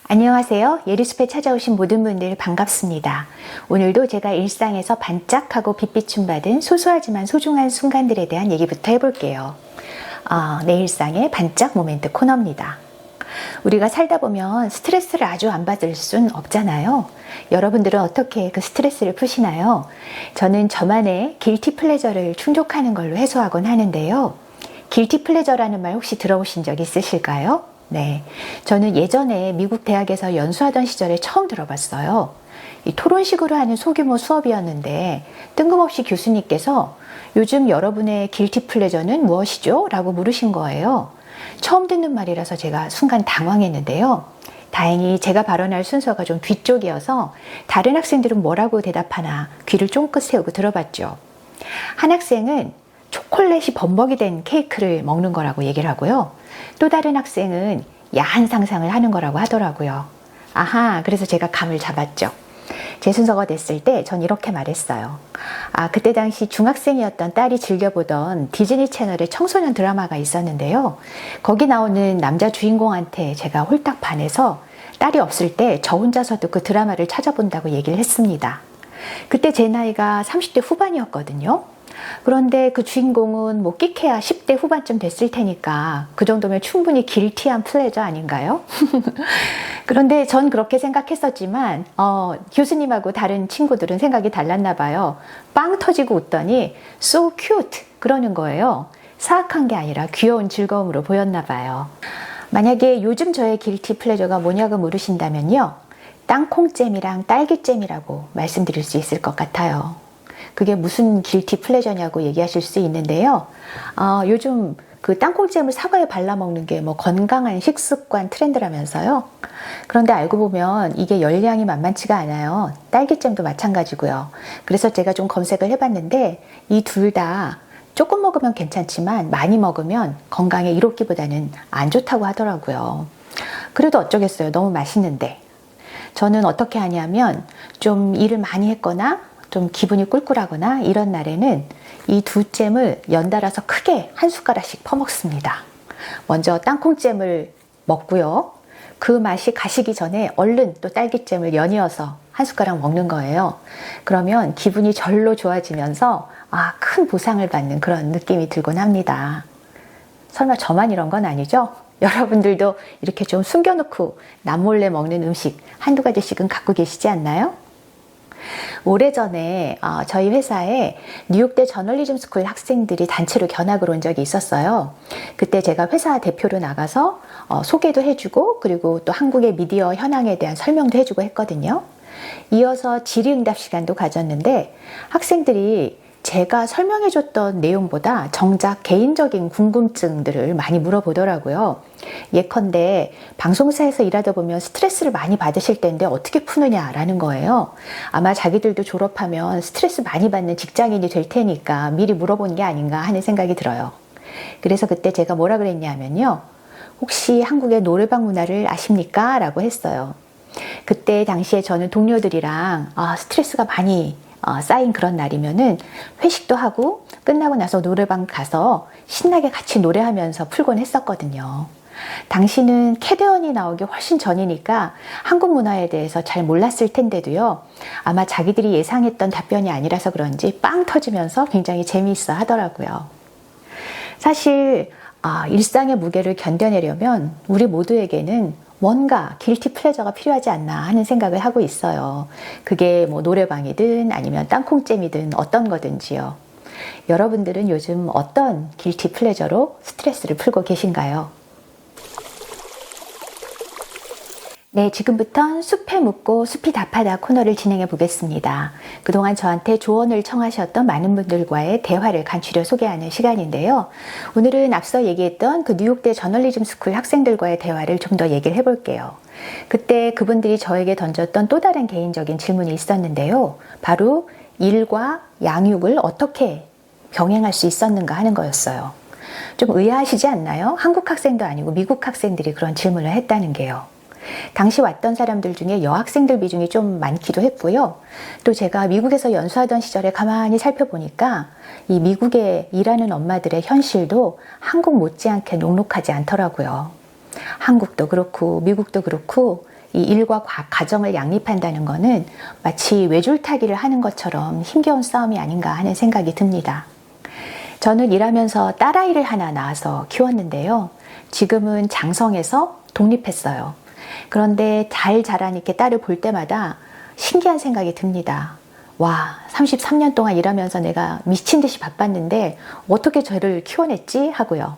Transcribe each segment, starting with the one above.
안녕하세요. 예리숲에 찾아오신 모든 분들 반갑습니다. 오늘도 제가 일상에서 반짝하고 빛비춤 받은 소소하지만 소중한 순간들에 대한 얘기부터 해볼게요. 내 일상의 반짝 모멘트 코너입니다. 우리가 살다 보면 스트레스를 아주 안 받을 순 없잖아요. 여러분들은 어떻게 그 스트레스를 푸시나요? 저는 저만의 길티 플레저를 충족하는 걸로 해소하곤 하는데요. 길티 플레저라는 말 혹시 들어보신 적 있으실까요? 네, 저는 예전에 미국 대학에서 연수하던 시절에 처음 들어봤어요. 이 토론식으로 하는 소규모 수업이었는데 뜬금없이 교수님께서 요즘 여러분의 길티 플레저는 무엇이죠? 라고 물으신 거예요. 처음 듣는 말이라서 제가 순간 당황했는데요. 다행히 제가 발언할 순서가 좀 뒤쪽이어서 다른 학생들은 뭐라고 대답하나 귀를 쫑긋 세우고 들어봤죠. 한 학생은 초콜릿이 범벅이 된 케이크를 먹는 거라고 얘기를 하고요. 또 다른 학생은 야한 상상을 하는 거라고 하더라고요. 아하, 그래서 제가 감을 잡았죠. 제 순서가 됐을 때 전 이렇게 말했어요. 그때 당시 중학생이었던 딸이 즐겨보던 디즈니 채널의 청소년 드라마가 있었는데요. 거기 나오는 남자 주인공한테 제가 홀딱 반해서 딸이 없을 때 저 혼자서도 그 드라마를 찾아본다고 얘기를 했습니다. 그때 제 나이가 30대 후반이었거든요. 그런데 그 주인공은 뭐 끼케야 10대 후반쯤 됐을 테니까 그 정도면 충분히 길티한 플레저 아닌가요? 그런데 전 그렇게 생각했었지만 교수님하고 다른 친구들은 생각이 달랐나 봐요. 빵 터지고 웃더니 so cute 그러는 거예요. 사악한 게 아니라 귀여운 즐거움으로 보였나 봐요. 만약에 요즘 저의 길티 플레저가 뭐냐고 물으신다면요. 땅콩잼이랑 딸기잼이라고 말씀드릴 수 있을 것 같아요. 그게 무슨 길티 플레저냐고 얘기하실 수 있는데요. 요즘 그 땅콩잼을 사과에 발라 먹는 게 뭐 건강한 식습관 트렌드라면서요. 그런데 알고 보면 이게 열량이 만만치가 않아요. 딸기잼도 마찬가지고요. 그래서 제가 좀 검색을 해봤는데 이 둘 다 조금 먹으면 괜찮지만 많이 먹으면 건강에 이롭기보다는 안 좋다고 하더라고요. 그래도 어쩌겠어요. 너무 맛있는데. 저는 어떻게 하냐면 좀 일을 많이 했거나 좀 기분이 꿀꿀하거나 이런 날에는 이 두 잼을 연달아서 크게 한 숟가락씩 퍼먹습니다. 먼저 땅콩잼을 먹고요. 그 맛이 가시기 전에 얼른 또 딸기잼을 연이어서 한 숟가락 먹는 거예요. 그러면 기분이 절로 좋아지면서 큰 보상을 받는 그런 느낌이 들곤 합니다. 설마 저만 이런 건 아니죠? 여러분들도 이렇게 좀 숨겨놓고 남몰래 먹는 음식 한두 가지씩은 갖고 계시지 않나요? 오래전에 저희 회사에 뉴욕대 저널리즘 스쿨 학생들이 단체로 견학을 온 적이 있었어요. 그때 제가 회사 대표로 나가서 소개도 해주고 그리고 또 한국의 미디어 현황에 대한 설명도 해주고 했거든요. 이어서 질의응답 시간도 가졌는데 학생들이 제가 설명해줬던 내용보다 정작 개인적인 궁금증들을 많이 물어보더라고요. 예컨대 방송사에서 일하다 보면 스트레스를 많이 받으실 텐데 어떻게 푸느냐라는 거예요. 아마 자기들도 졸업하면 스트레스 많이 받는 직장인이 될 테니까 미리 물어본 게 아닌가 하는 생각이 들어요. 그래서 그때 제가 뭐라 그랬냐면요. 혹시 한국의 노래방 문화를 아십니까? 라고 했어요. 그때 당시에 저는 동료들이랑 스트레스가 많이 쌓인 그런 날이면은 회식도 하고 끝나고 나서 노래방 가서 신나게 같이 노래하면서 풀곤 했었거든요. 당시는 캐대언이 나오기 훨씬 전이니까 한국 문화에 대해서 잘 몰랐을 텐데도요. 아마 자기들이 예상했던 답변이 아니라서 그런지 빵 터지면서 굉장히 재미있어 하더라고요. 사실 일상의 무게를 견뎌내려면 우리 모두에게는 뭔가 길티 플레저가 필요하지 않나 하는 생각을 하고 있어요. 그게 뭐 노래방이든 아니면 땅콩잼이든 어떤 거든지요. 여러분들은 요즘 어떤 길티 플레저로 스트레스를 풀고 계신가요? 네, 지금부터 숲에 묻고 숲이 답하다 코너를 진행해 보겠습니다. 그동안 저한테 조언을 청하셨던 많은 분들과의 대화를 간추려 소개하는 시간인데요. 오늘은 앞서 얘기했던 그 뉴욕대 저널리즘 스쿨 학생들과의 대화를 좀 더 얘기를 해볼게요. 그때 그분들이 저에게 던졌던 또 다른 개인적인 질문이 있었는데요. 바로 일과 양육을 어떻게 병행할 수 있었는가 하는 거였어요. 좀 의아하시지 않나요? 한국 학생도 아니고 미국 학생들이 그런 질문을 했다는 게요. 당시 왔던 사람들 중에 여학생들 비중이 좀 많기도 했고요. 또 제가 미국에서 연수하던 시절에 가만히 살펴보니까 이 미국에 일하는 엄마들의 현실도 한국 못지않게 녹록하지 않더라고요. 한국도 그렇고 미국도 그렇고 이 일과 가정을 양립한다는 거는 마치 외줄타기를 하는 것처럼 힘겨운 싸움이 아닌가 하는 생각이 듭니다. 저는 일하면서 딸아이를 하나 낳아서 키웠는데요. 지금은 장성해서 독립했어요. 그런데 잘 자라니까 딸을 볼 때마다 신기한 생각이 듭니다. 와, 33년 동안 일하면서 내가 미친 듯이 바빴는데 어떻게 저를 키워냈지 하고요.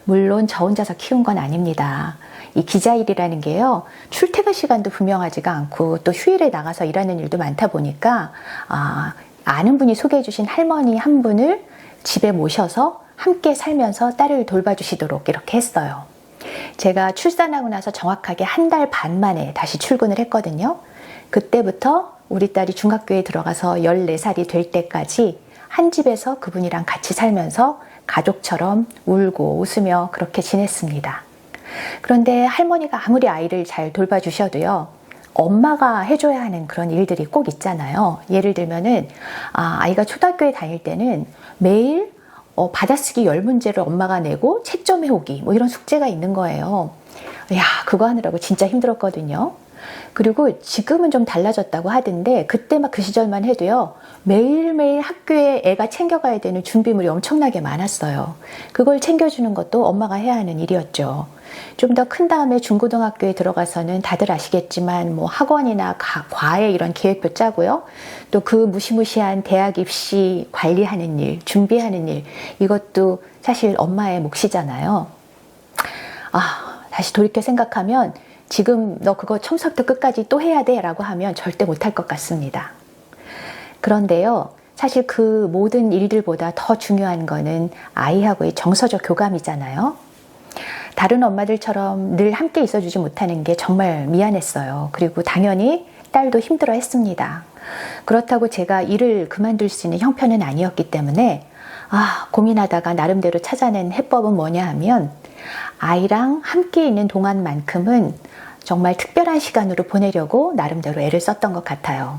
물론 저 혼자서 키운 건 아닙니다. 이 기자 일이라는 게요, 출퇴근 시간도 분명하지가 않고 또 휴일에 나가서 일하는 일도 많다 보니까 아는 분이 소개해 주신 할머니 한 분을 집에 모셔서 함께 살면서 딸을 돌봐주시도록 이렇게 했어요. 제가 출산하고 나서 정확하게 한 달 반 만에 다시 출근을 했거든요. 그때부터 우리 딸이 중학교에 들어가서 14살이 될 때까지 한 집에서 그분이랑 같이 살면서 가족처럼 울고 웃으며 그렇게 지냈습니다. 그런데 할머니가 아무리 아이를 잘 돌봐주셔도요, 엄마가 해줘야 하는 그런 일들이 꼭 있잖아요. 예를 들면은 아이가 초등학교에 다닐 때는 매일 받아쓰기 10문제를 엄마가 내고 채점 해오기 뭐 이런 숙제가 있는 거예요. 야, 그거 하느라고 진짜 힘들었거든요. 그리고 지금은 좀 달라졌다고 하던데 그때 막 그 시절만 해도요, 매일매일 학교에 애가 챙겨가야 되는 준비물이 엄청나게 많았어요. 그걸 챙겨주는 것도 엄마가 해야 하는 일이었죠. 좀 더 큰 다음에 중고등학교에 들어가서는 다들 아시겠지만 뭐 학원이나 과외 이런 계획표 짜고요. 또 그 무시무시한 대학 입시 관리하는 일, 준비하는 일, 이것도 사실 엄마의 몫이잖아요. 다시 돌이켜 생각하면 지금 너 그거 처음부터 끝까지 또 해야 돼 라고 하면 절대 못할 것 같습니다. 그런데요, 사실 그 모든 일들보다 더 중요한 거는 아이하고의 정서적 교감이잖아요. 다른 엄마들처럼 늘 함께 있어주지 못하는 게 정말 미안했어요. 그리고 당연히 딸도 힘들어 했습니다. 그렇다고 제가 일을 그만둘 수 있는 형편은 아니었기 때문에 고민하다가 나름대로 찾아낸 해법은 뭐냐 하면, 아이랑 함께 있는 동안만큼은 정말 특별한 시간으로 보내려고 나름대로 애를 썼던 것 같아요.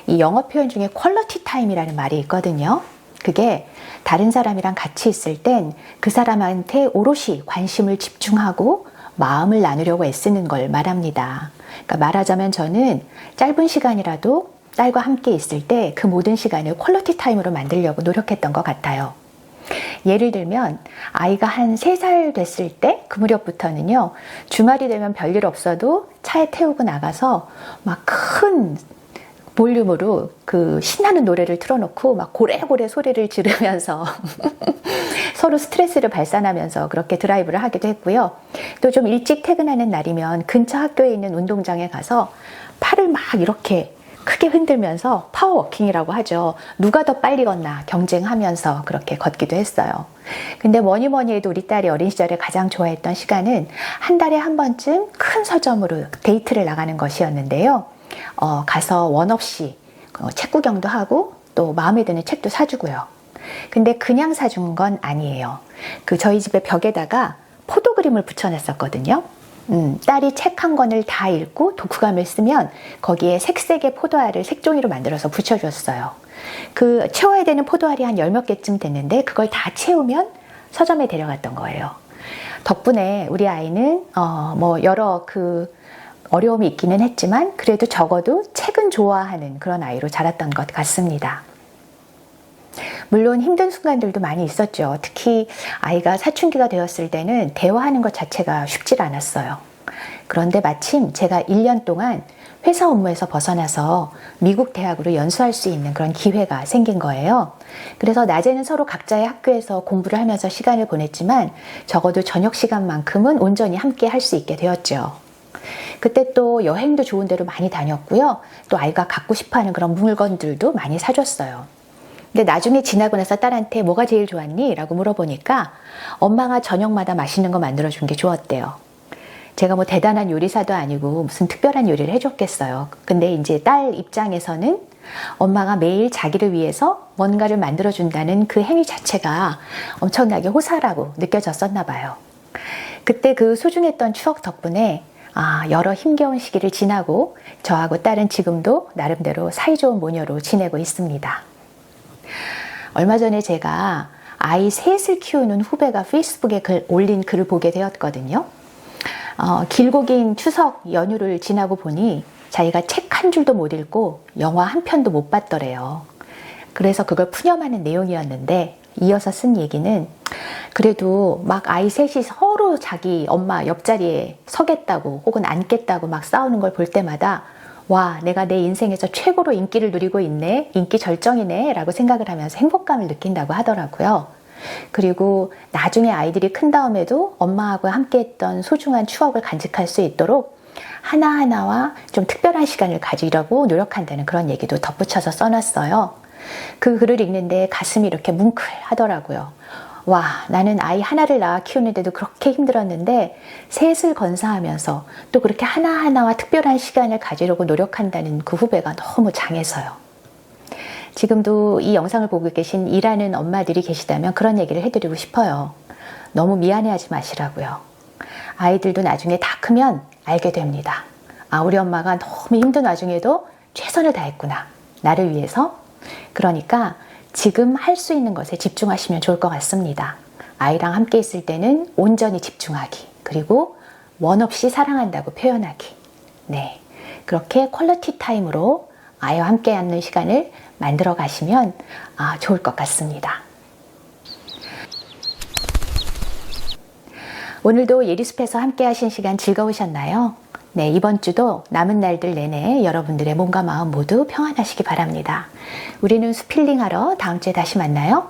이 영어 표현 중에 퀄리티 타임이라는 말이 있거든요. 그게 다른 사람이랑 같이 있을 땐 그 사람한테 오롯이 관심을 집중하고 마음을 나누려고 애쓰는 걸 말합니다. 그러니까 말하자면 저는 짧은 시간이라도 딸과 함께 있을 때 그 모든 시간을 퀄리티 타임으로 만들려고 노력했던 것 같아요. 예를 들면 아이가 한 3살 됐을 때 그 무렵부터는요, 주말이 되면 별일 없어도 차에 태우고 나가서 막 큰 볼륨으로 그 신나는 노래를 틀어놓고 막 고래고래 소리를 지르면서 서로 스트레스를 발산하면서 그렇게 드라이브를 하기도 했고요. 또 좀 일찍 퇴근하는 날이면 근처 학교에 있는 운동장에 가서 팔을 막 이렇게 크게 흔들면서 파워워킹이라고 하죠. 누가 더 빨리 걷나 경쟁하면서 그렇게 걷기도 했어요. 근데 뭐니 해도 우리 딸이 어린 시절에 가장 좋아했던 시간은 한 달에 한 번쯤 큰 서점으로 데이트를 나가는 것이었는데요. 가서 원 없이 책 구경도 하고 또 마음에 드는 책도 사주고요. 근데 그냥 사준 건 아니에요. 저희 집의 벽에다가 포도 그림을 붙여놨었거든요. 딸이 책 한 권을 다 읽고 독후감을 쓰면 거기에 색색의 포도알을 색종이로 만들어서 붙여줬어요. 채워야 되는 포도알이 한 10몇 개쯤 됐는데 그걸 다 채우면 서점에 데려갔던 거예요. 덕분에 우리 아이는 여러 어려움이 있기는 했지만 그래도 적어도 책은 좋아하는 그런 아이로 자랐던 것 같습니다. 물론 힘든 순간들도 많이 있었죠. 특히 아이가 사춘기가 되었을 때는 대화하는 것 자체가 쉽지 않았어요. 그런데 마침 제가 1년 동안 회사 업무에서 벗어나서 미국 대학으로 연수할 수 있는 그런 기회가 생긴 거예요. 그래서 낮에는 서로 각자의 학교에서 공부를 하면서 시간을 보냈지만 적어도 저녁 시간만큼은 온전히 함께 할 수 있게 되었죠. 그때 또 여행도 좋은 데로 많이 다녔고요. 또 아이가 갖고 싶어하는 그런 물건들도 많이 사줬어요. 근데 나중에 지나고 나서 딸한테 뭐가 제일 좋았니? 라고 물어보니까 엄마가 저녁마다 맛있는 거 만들어준 게 좋았대요. 제가 뭐 대단한 요리사도 아니고 무슨 특별한 요리를 해줬겠어요. 근데 이제 딸 입장에서는 엄마가 매일 자기를 위해서 뭔가를 만들어준다는 그 행위 자체가 엄청나게 호사라고 느껴졌었나 봐요. 그때 그 소중했던 추억 덕분에 여러 힘겨운 시기를 지나고 저하고 딸은 지금도 나름대로 사이좋은 모녀로 지내고 있습니다. 얼마 전에 제가 아이 셋을 키우는 후배가 페이스북에 올린 글을 보게 되었거든요. 길고 긴 추석 연휴를 지나고 보니 자기가 책 한 줄도 못 읽고 영화 한 편도 못 봤더래요. 그래서 그걸 푸념하는 내용이었는데 이어서 쓴 얘기는 그래도 막 아이 셋이 서로 자기 엄마 옆자리에 서겠다고 혹은 앉겠다고 막 싸우는 걸 볼 때마다 와, 내가 내 인생에서 최고로 인기를 누리고 있네, 인기 절정이네 라고 생각을 하면서 행복감을 느낀다고 하더라고요. 그리고 나중에 아이들이 큰 다음에도 엄마하고 함께 했던 소중한 추억을 간직할 수 있도록 하나하나와 좀 특별한 시간을 가지려고 노력한다는 그런 얘기도 덧붙여서 써놨어요. 그 글을 읽는데 가슴이 이렇게 뭉클하더라고요. 와, 나는 아이 하나를 낳아 키우는데도 그렇게 힘들었는데 셋을 건사하면서 또 그렇게 하나하나와 특별한 시간을 가지려고 노력한다는 그 후배가 너무 장해서요. 지금도 이 영상을 보고 계신 일하는 엄마들이 계시다면 그런 얘기를 해드리고 싶어요. 너무 미안해하지 마시라고요. 아이들도 나중에 다 크면 알게 됩니다. 아, 우리 엄마가 너무 힘든 와중에도 최선을 다했구나. 나를 위해서. 그러니까 지금 할 수 있는 것에 집중하시면 좋을 것 같습니다. 아이랑 함께 있을 때는 온전히 집중하기. 그리고 원 없이 사랑한다고 표현하기. 네, 그렇게 퀄리티 타임으로 아이와 함께 하는 시간을 만들어 가시면 좋을 것 같습니다. 오늘도 예리숲에서 함께 하신 시간 즐거우셨나요? 네, 이번 주도 남은 날들 내내 여러분들의 몸과 마음 모두 평안하시기 바랍니다. 우리는 숲힐링하러 다음 주에 다시 만나요.